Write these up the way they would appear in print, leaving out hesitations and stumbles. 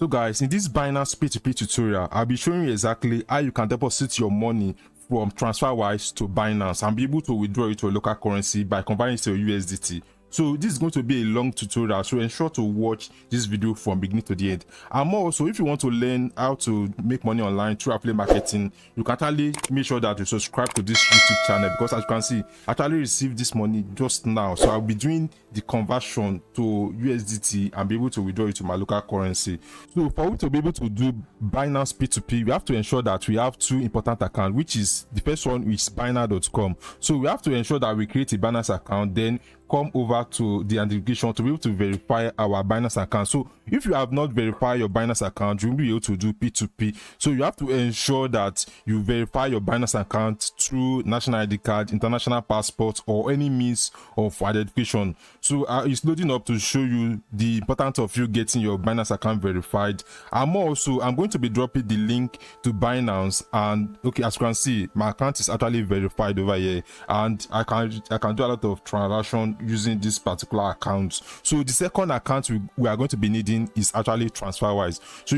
So guys, in this Binance P2P tutorial, I'll be showing you exactly how you can deposit your money from TransferWise to Binance and be able to withdraw it to a local currency by converting it to USDT. So this is going to be a long tutorial, so ensure to watch this video from beginning to the end. And more also, if you want to learn how to make money online through affiliate marketing, you can actually make sure that you subscribe to this YouTube channel, because as you can see, I actually received this money just now. So I'll be doing the conversion to USDT and be able to withdraw it to my local currency. So for we to be able to do Binance P2P, we have to ensure that we have two important accounts, which is the first one is Binance.com. So we have to ensure that we create a Binance account, then come over to the identification to be able to verify our Binance account. So if you have not verified your Binance account, you will be able to do P2P. So you have to ensure that you verify your Binance account through national ID card, international passport, or any means of identification. So it's loading up to show you the importance of you getting your Binance account verified. I'm going to be dropping the link to Binance, and okay, as you can see, my account is actually verified over here, and I can do a lot of transactions using this particular account. So the second account we are going to be needing is actually TransferWise. So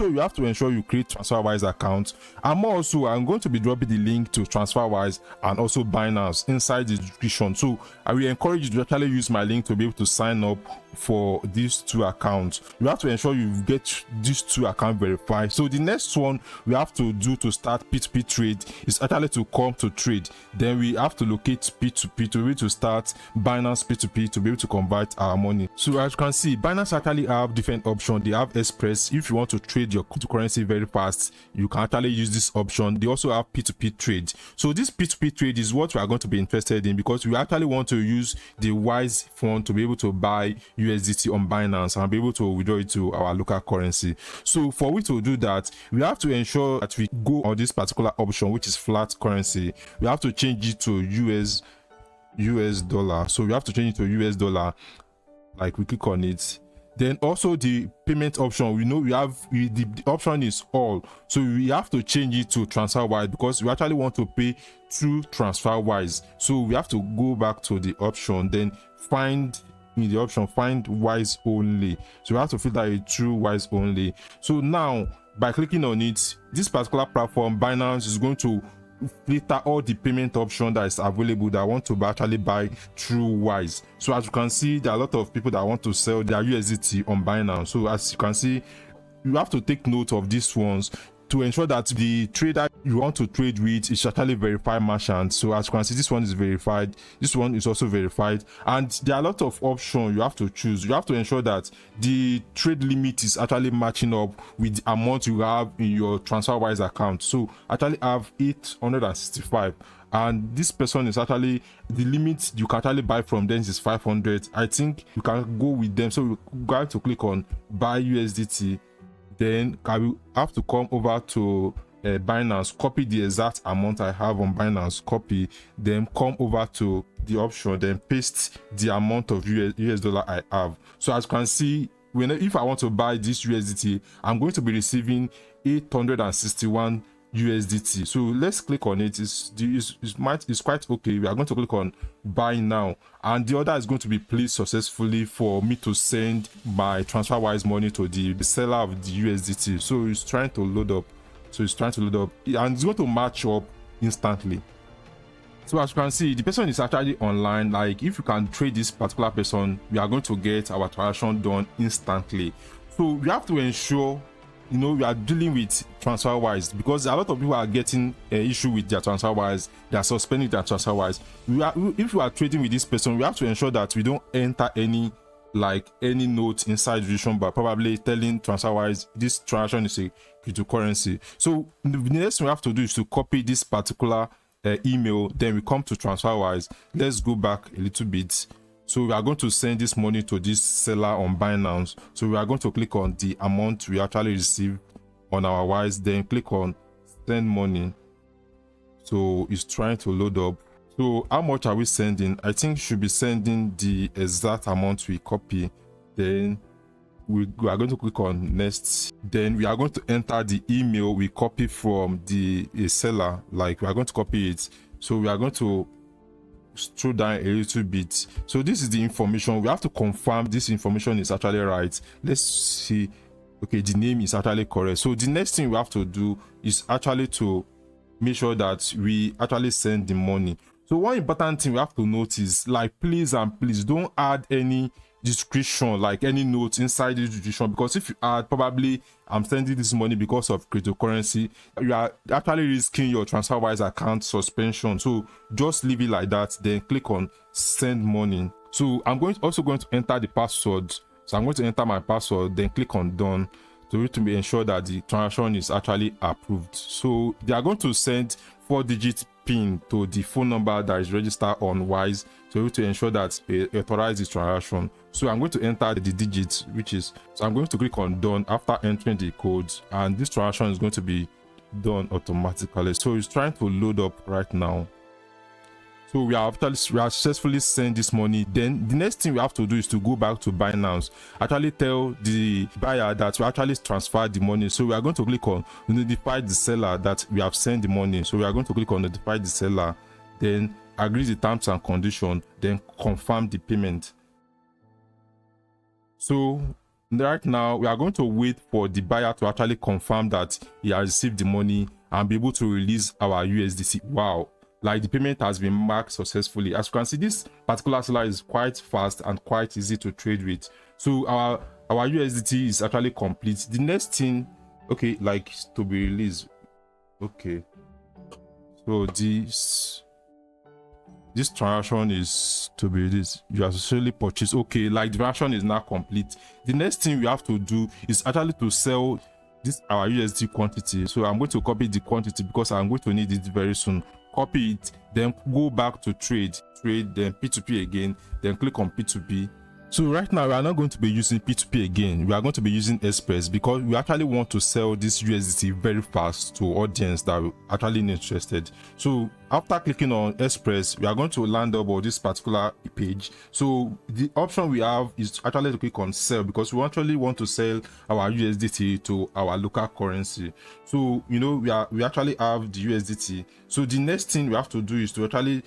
you have to ensure you create TransferWise account. I'm going to be dropping the link to TransferWise and also Binance inside the description. So I will encourage you to actually use my link to be able to sign up for these two accounts. You have to ensure you get these two accounts verified. So the next one we have to do to start P2P trade is actually to come to trade. Then we have to locate P2P to be able to start Binance P2P to be able to convert our money. So as you can see, Binance actually have different options. They have Express. If you want to trade your cryptocurrency very fast, you can actually use this option. They also have P2P trade. So this P2P trade is what we are going to be interested in, because we actually want to use the Wise fund to be able to buy USDT on Binance and be able to withdraw it to our local currency. So for we to do that, we have to ensure that we go on this particular option, which is flat currency. We have to change it to US dollar. So we have to change it to US dollar. Like, we click on it. Then also the payment option, we know the option is all, so we have to change it to TransferWise, because we actually want to pay through TransferWise. So we have to go back to the option, then find in the option find Wise only. So we have to filter it through Wise only. So now by clicking on it, this particular platform Binance is going to filter all the payment option that is available that want to actually buy through Wise. So as you can see, there are a lot of people that want to sell their USDT on Binance. So as you can see, you have to take note of these ones to ensure that the trader you want to trade with is actually verified merchant. So as you can see, this one is verified, this one is also verified, and there are a lot of options you have to choose. You have to ensure that the trade limit is actually matching up with the amount you have in your TransferWise account. So actually have 865, and this person is actually the limit you can actually buy from them is 500. I think you can go with them. So we're going to click on buy USDT. Then I will have to come over to Binance, copy the exact amount I have on Binance, copy, then come over to the option, then paste the amount of US dollar I have. So as you can see, if I want to buy this USDT, I'm going to be receiving 861 USDT. So let's click on it. It's quite okay. We are going to click on buy now, and the order is going to be placed successfully for me to send my TransferWise money to the seller of the USDT. So it's trying to load up. And it's going to match up instantly. So as you can see, the person is actually online. Like, if you can trade this particular person, we are going to get our transaction done instantly. So we have to ensure we are dealing with TransferWise, because a lot of people are getting an issue with their TransferWise. They are suspending their TransferWise. If we are trading with this person, we have to ensure that we don't enter any note inside the decision bar, probably telling TransferWise this transaction is a cryptocurrency. So the next thing we have to do is to copy this particular email. Then we come to TransferWise. Let's go back a little bit. So we are going to send this money to this seller on Binance. So we are going to click on the amount we actually received on our Wise, then click on send money. So it's trying to load up. So how much are we sending? I think should be sending the exact amount we copy. Then we are going to click on next. Then we are going to enter the email we copy from the seller. Like, we are going to copy it. So we are going to scroll down a little bit. So this is the information. We have to confirm this information is actually right. Let's see. okay, the name is actually correct. So the next thing we have to do is actually to make sure that we actually send the money. So one important thing we have to notice, like, please don't add any description, like any notes inside this description, because if you add, probably I'm sending this money because of cryptocurrency, you are actually risking your TransferWise account suspension. So just leave it like that, then click on send money. So I'm also going to enter the password. So I'm going to enter my password, then click on done to ensure that the transaction is actually approved. So they are going to send 4-digit PIN to the phone number that is registered on Wise to ensure that they authorize the transaction. So I'm going to enter the digits, so I'm going to click on done after entering the code, and this transaction is going to be done automatically. So it's trying to load up right now. So we have successfully sent this money. Then the next thing we have to do is to go back to Binance, actually tell the buyer that we actually transferred the money. So we are going to click on notify the seller that we have sent the money. So we are going to click on notify the seller, then agree the terms and conditions, then confirm the payment. So right now we are going to wait for the buyer to actually confirm that he has received the money and be able to release our USDT. Wow, like the payment has been marked successfully. As you can see, this particular seller is quite fast and quite easy to trade with. So our USDT is actually complete. The next thing, okay, like to be released. Okay, so this transaction is to be released. You have actually purchased. Okay, like the transaction is now complete. The next thing we have to do is actually to sell this our USDT quantity. So I'm going to copy the quantity because I'm going to need it very soon. Copy it, then go back to trade, then P2P again, then click on P2P. So right now we are not going to be using P2P again. We are going to be using Express because we actually want to sell this USDT very fast to audience that are actually interested. So after clicking on Express, we are going to land up on this particular page. So the option we have is actually to click on sell because we actually want to sell our USDT to our local currency. So we actually have the USDT. So the next thing we have to do is to actually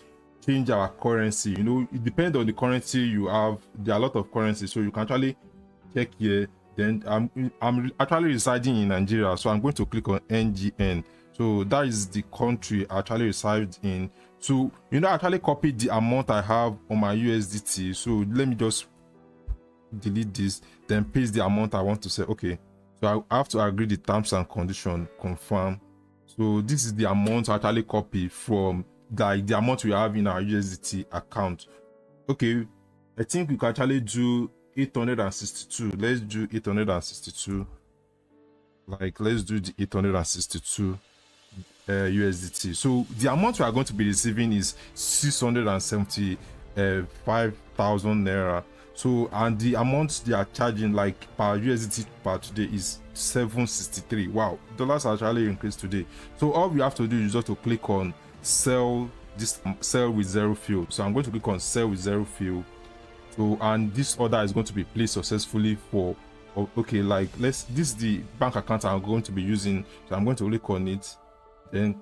change our currency. It depends on the currency you have. There are a lot of currencies, so you can actually check here. Then I'm actually residing in Nigeria, so I'm going to click on NGN. So that is the country I actually reside in. So I actually copied the amount I have on my USDT. So let me just delete this, then paste the amount I want to say. Okay, so I have to agree the terms and conditions, confirm. So this is the amount I actually copy from the amount we have in our USDT account. Okay, I think we can actually do 862. Let's do 862. Like, let's do the 862 USDT. So the amount we are going to be receiving is 675,000 naira. So, and the amount they are charging, like per USDT per today, is 763. Wow, dollars actually increased today. So all we have to do is just to click on sell with zero fuel. So I'm going to click on sell with zero fuel. So, and this order is going to be placed successfully for, okay, like this is the bank account I'm going to be using. So I'm going to click on it, then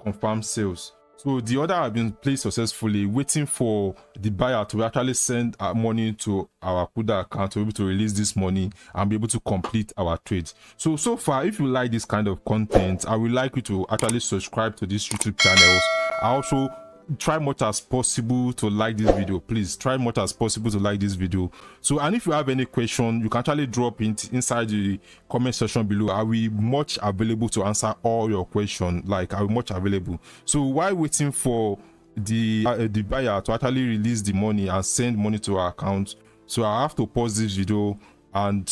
confirm sales. So the order has been placed successfully, waiting for the buyer to actually send our money to our Kuda account to be able to release this money and be able to complete our trade. So far, if you like this kind of content, I would like you to actually subscribe to this YouTube channel. I also try much as possible to like this video. Please try much as possible to like this video. So, and if you have any question, you can actually drop it inside the comment section below. I will be much available to answer all your questions. Like, I will be much available. So while waiting for the buyer to actually release the money and send money to our account, so I have to pause this video and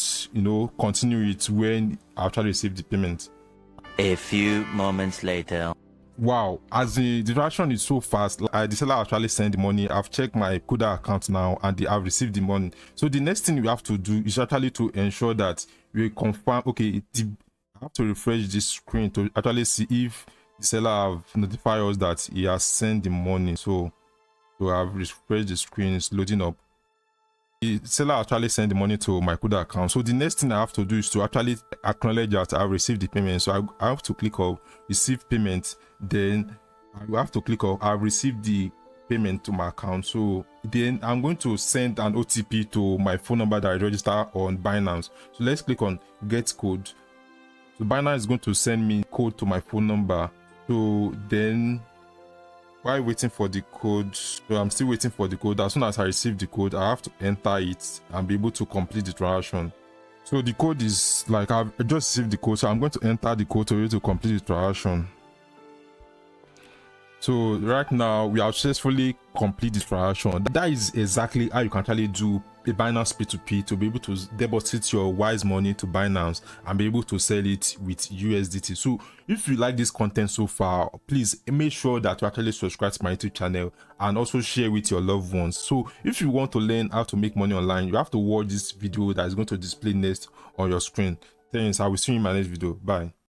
continue it when I actually receive the payment. A few moments later. Wow, as the transaction is so fast, the seller actually sent the money. I've checked my Kuda account now and they have received the money. So the next thing we have to do is actually to ensure that we confirm. Okay, I have to refresh this screen to actually see if the seller have notified us that he has sent the money. So I've refreshed the screen, it's loading up. The seller actually sent the money to my Kuda account. So the next thing I have to do is to actually acknowledge that I received the payment. So I have to click on receive payment. Then I have to click on I've received the payment to my account. So then I'm going to send an OTP to my phone number that I register on Binance. So let's click on get code. So Binance is going to send me code to my phone number. So then while waiting for the code, so I'm still waiting for the code. As soon as I receive the code, I have to enter it and be able to complete the transaction. So the code is like, I've just received the code, so I'm going to enter the code to be able to complete the transaction. So right now we have successfully completed the transaction. That is exactly how you can actually do a Binance P2P to be able to deposit your Wise money to Binance and be able to sell it with USDT. So if you like this content so far, please make sure that you actually subscribe to my YouTube channel and also share with your loved ones. So if you want to learn how to make money online, you have to watch this video that is going to display next on your screen. Thanks. I will see you in my next video. Bye.